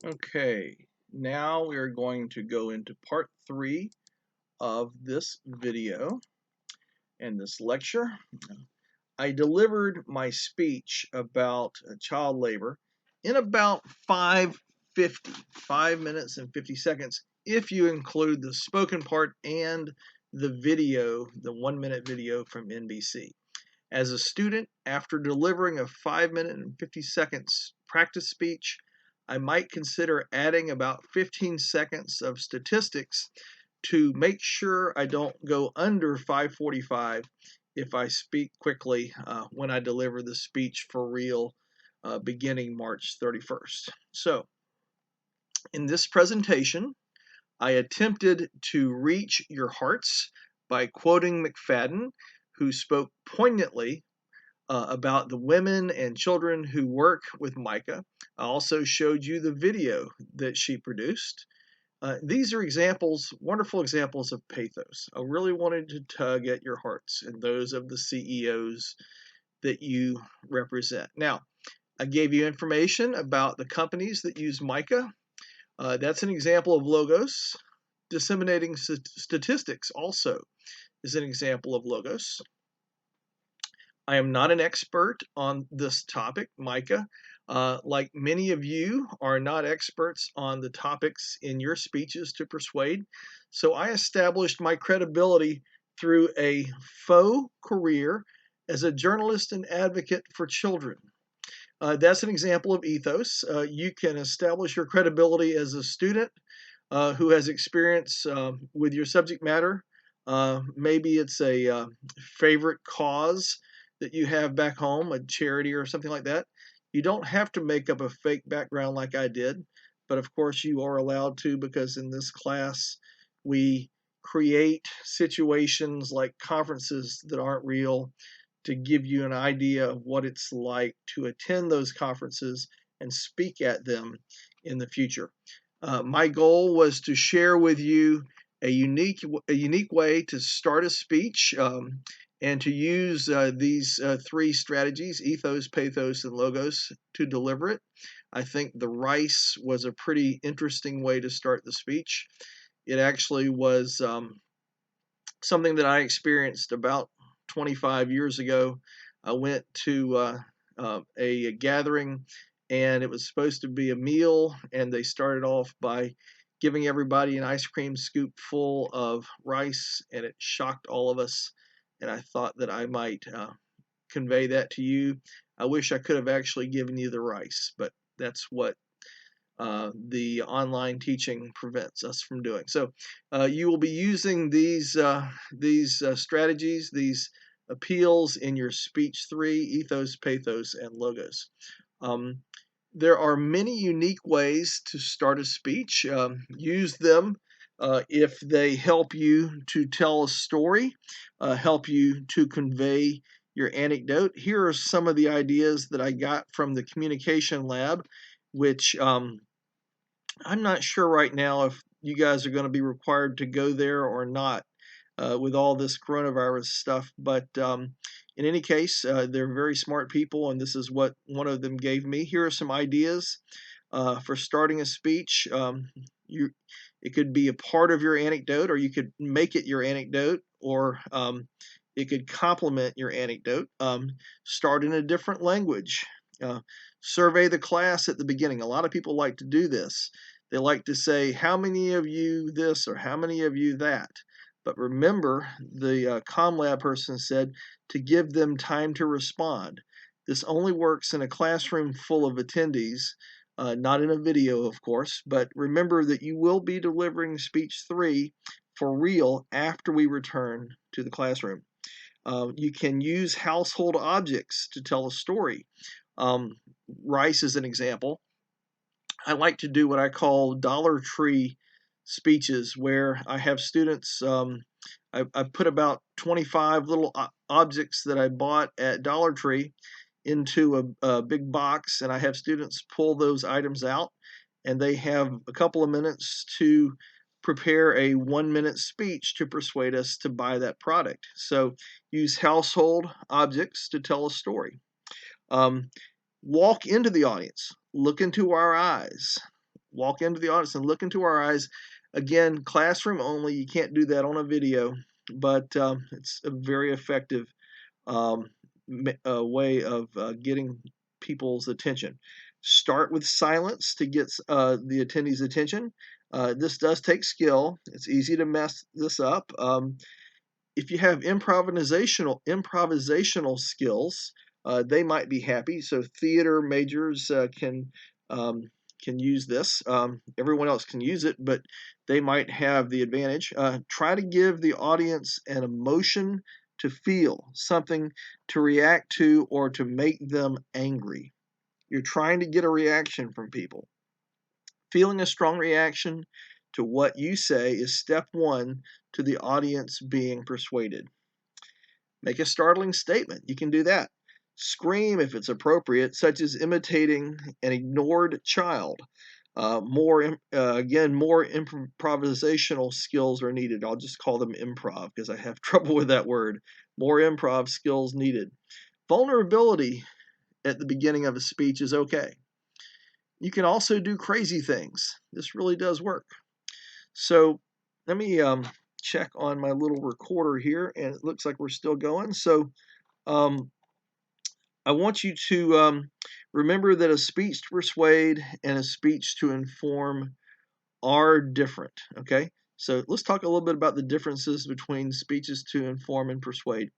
Okay, now we are going to go into part 3 of this video and this lecture. I delivered my speech about child labor in about 5 minutes and 50 seconds, if you include the spoken part and the video, the 1-minute video from NBC. As a student, after delivering a 5 minute and 50 seconds practice speech, I might consider adding about 15 seconds of statistics to make sure I don't go under 5:45 if I speak quickly when I deliver the speech for real beginning March 31st. So, in this presentation, I attempted to reach your hearts by quoting McFadden, who spoke poignantly about the women and children who work with Micah. I also showed you the video that she produced. These are examples, wonderful examples of pathos. I really wanted to tug at your hearts and those of the CEOs that you represent. Now, I gave you information about the companies that use Micah. That's an example of logos. Disseminating statistics also is an example of logos. I am not an expert on this topic, Micah. Like many of you are not experts on the topics in your speeches to persuade. So I established my credibility through a faux career as a journalist and advocate for children. That's an example of ethos. You can establish your credibility as a student who has experience with your subject matter. Maybe it's a favorite cause that you have back home, a charity or something like that. You don't have to make up a fake background like I did, but of course you are allowed to, because in this class we create situations like conferences that aren't real to give you an idea of what it's like to attend those conferences and speak at them in the future. My goal was to share with you a unique way to start a speech, and to use these 3 strategies: ethos, pathos, and logos, to deliver it. I think the rice was a pretty interesting way to start the speech. It actually was something that I experienced about 25 years ago. I went to a gathering, and it was supposed to be a meal, and they started off by giving everybody an ice cream scoop full of rice, and it shocked all of us. And I thought that I might convey that to you. I wish I could have actually given you the rice, but that's what the online teaching prevents us from doing. So you will be using these strategies, these appeals in your speech 3: ethos, pathos, and logos. There are many unique ways to start a speech. Use them if they help you to tell a story, help you to convey your anecdote. Here are some of the ideas that I got from the communication lab, which I'm not sure right now if you guys are going to be required to go there or not with all this coronavirus stuff. But in any case, they're very smart people, and this is what one of them gave me. Here are some ideas for starting a speech. It could be a part of your anecdote, or you could make it your anecdote, or it could complement your anecdote. Start in a different language. Survey the class at the beginning. A lot of people like to do this. They like to say, how many of you this or how many of you that? But remember, the CommLab person said to give them time to respond. This only works in a classroom full of attendees, not in a video, of course. But remember that you will be delivering speech 3 for real after we return to the classroom. You can use household objects to tell a story. Rice is an example. I like to do what I call Dollar Tree speeches, where I have students, I put about 25 little objects that I bought at Dollar Tree into a big box, and I have students pull those items out, and they have a couple of minutes to prepare a 1-minute speech to persuade us to buy that product. So use household objects to tell a story. Walk into the audience, look into our eyes, walk into the audience and look into our eyes. Again, classroom only. You can't do that on a video, but it's a very effective way of getting people's attention. Start with silence to get the attendee's attention. This does take skill. It's easy to mess this up. If you have improvisational skills, they might be happy. So theater majors can use this. Everyone else can use it, but they might have the advantage. Try to give the audience an emotion to feel, something to react to, or to make them angry. You're trying to get a reaction from people. Feeling a strong reaction to what you say is step one to the audience being persuaded. Make a startling statement. You can do that. Scream if it's appropriate, such as imitating an ignored child. More improvisational skills are needed. I'll just call them improv because I have trouble with that word. More improv skills needed. Vulnerability at the beginning of a speech is okay. You can also do crazy things. This really does work. So let me check on my little recorder here, and it looks like we're still going. So I want you to remember that a speech to persuade and a speech to inform are different, okay? So let's talk a little bit about the differences between speeches to inform and persuade.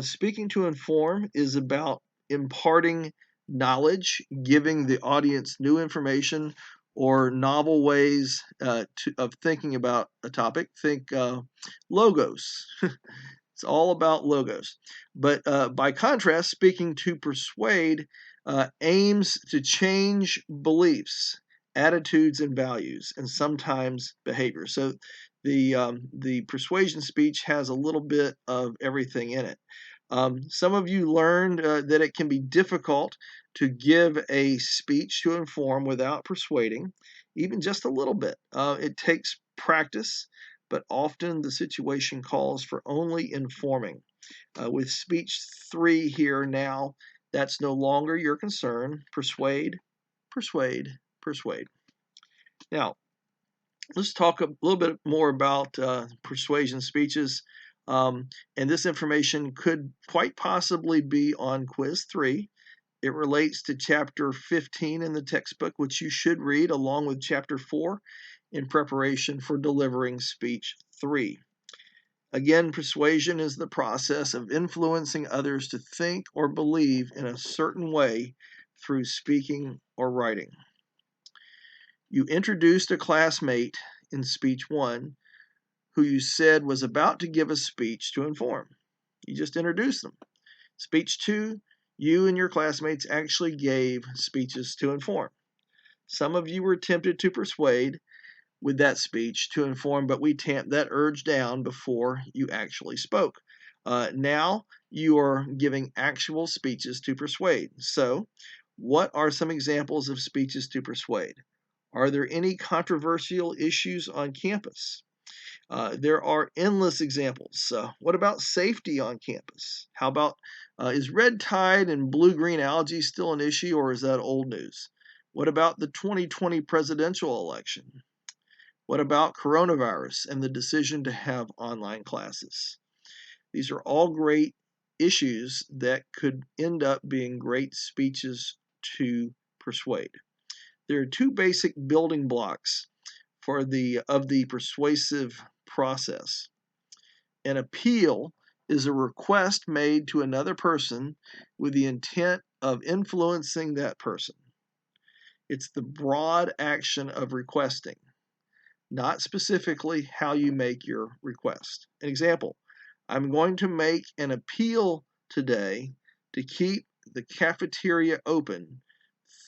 Speaking to inform is about imparting knowledge, giving the audience new information or novel ways of thinking about a topic. Think logos. It's all about logos. But by contrast, speaking to persuade aims to change beliefs, attitudes, and values, and sometimes behavior. So the persuasion speech has a little bit of everything in it. Some of you learned that it can be difficult to give a speech to inform without persuading, even just a little bit. It takes practice, but often the situation calls for only informing. With speech 3 here now, that's no longer your concern. Persuade, persuade, persuade. Now, let's talk a little bit more about persuasion speeches. And this information could quite possibly be on quiz 3. It relates to chapter 15 in the textbook, which you should read along with chapter 4 in preparation for delivering speech 3. Again, persuasion is the process of influencing others to think or believe in a certain way through speaking or writing. You introduced a classmate in speech 1 who you said was about to give a speech to inform. You just introduced them. Speech 2, you and your classmates actually gave speeches to inform. Some of you were tempted to persuade with that speech to inform, but we tamped that urge down before you actually spoke. Now you are giving actual speeches to persuade. So, what are some examples of speeches to persuade? Are there any controversial issues on campus? There are endless examples. What about safety on campus? How about is red tide and blue-green algae still an issue, or is that old news? What about the 2020 presidential election? What about coronavirus and the decision to have online classes? These are all great issues that could end up being great speeches to persuade. There are two basic building blocks of the persuasive process. An appeal is a request made to another person with the intent of influencing that person. It's the broad action of requesting, not specifically how you make your request. An example, I'm going to make an appeal today to keep the cafeteria open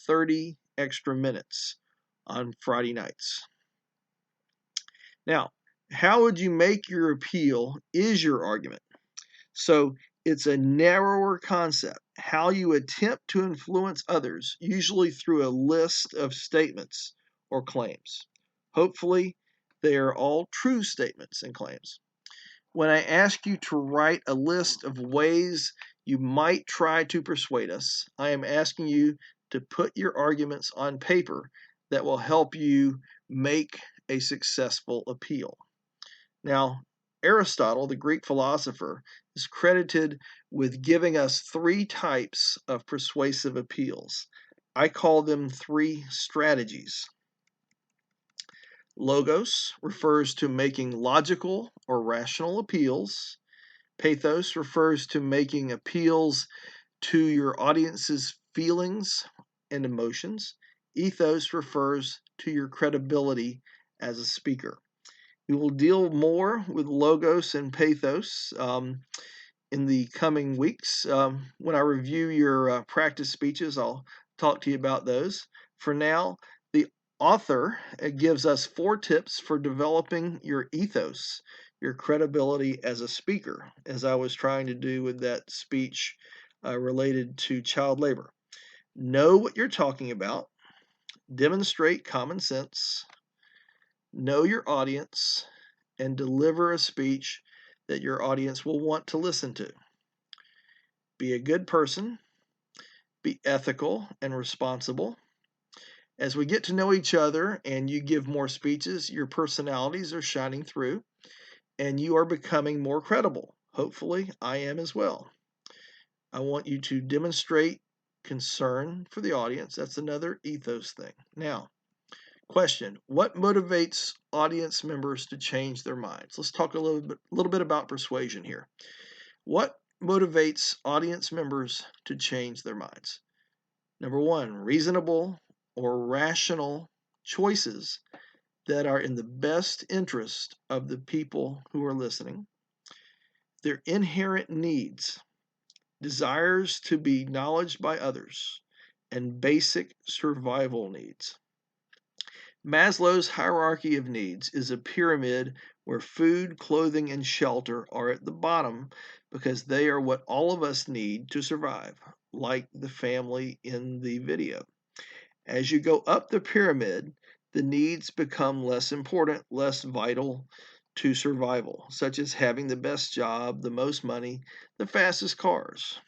30 extra minutes on Friday nights. Now, how would you make your appeal is your argument. So it's a narrower concept, how you attempt to influence others, usually through a list of statements or claims. Hopefully, they are all true statements and claims. When I ask you to write a list of ways you might try to persuade us, I am asking you to put your arguments on paper, that will help you make a successful appeal. Now, Aristotle, the Greek philosopher, is credited with giving us 3 types of persuasive appeals. I call them 3 strategies. Logos refers to making logical or rational appeals. Pathos refers to making appeals to your audience's feelings and emotions. Ethos refers to your credibility as a speaker. We will deal more with logos and pathos in the coming weeks. When I review your practice speeches, I'll talk to you about those. For now, the author gives us 4 tips for developing your ethos, your credibility as a speaker, as I was trying to do with that speech related to child labor. Know what you're talking about, demonstrate common sense, know your audience, and deliver a speech that your audience will want to listen to. Be a good person, be ethical and responsible. As we get to know each other and you give more speeches, your personalities are shining through and you are becoming more credible. Hopefully, I am as well. I want you to demonstrate concern for the audience. That's another ethos thing. Now, question, what motivates audience members to change their minds? Let's talk a little bit about persuasion here. What motivates audience members to change their minds? Number 1, reasonable or rational choices that are in the best interest of the people who are listening. Their inherent needs, desires to be acknowledged by others, and basic survival needs. Maslow's hierarchy of needs is a pyramid where food, clothing, and shelter are at the bottom because they are what all of us need to survive, like the family in the video. As you go up the pyramid, the needs become less important, less vital to survival, such as having the best job, the most money, the fastest cars.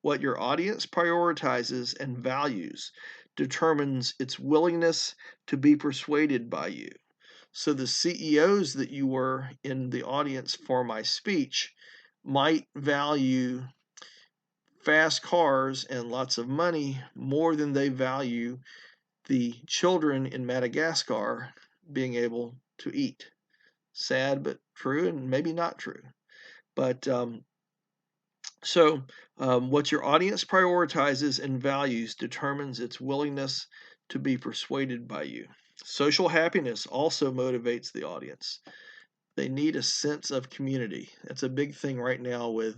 What your audience prioritizes and values determines its willingness to be persuaded by you. So the CEOs that you were in the audience for my speech might value fast cars and lots of money more than they value the children in Madagascar being able to eat. Sad but true, and maybe not true. But what your audience prioritizes and values determines its willingness to be persuaded by you. Social happiness also motivates the audience. They need a sense of community. That's a big thing right now with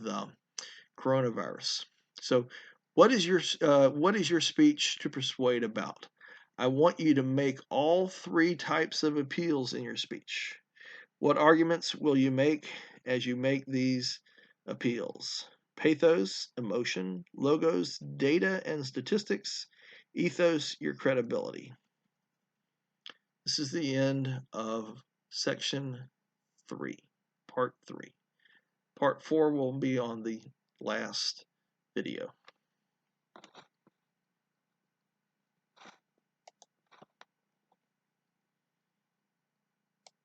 coronavirus. So, what is your speech to persuade about? I want you to make all 3 types of appeals in your speech. What arguments will you make as you make these appeals? Pathos, emotion, logos, data and statistics, ethos, your credibility. This is the end of section 3, part 3. Part 4 will be on the last video.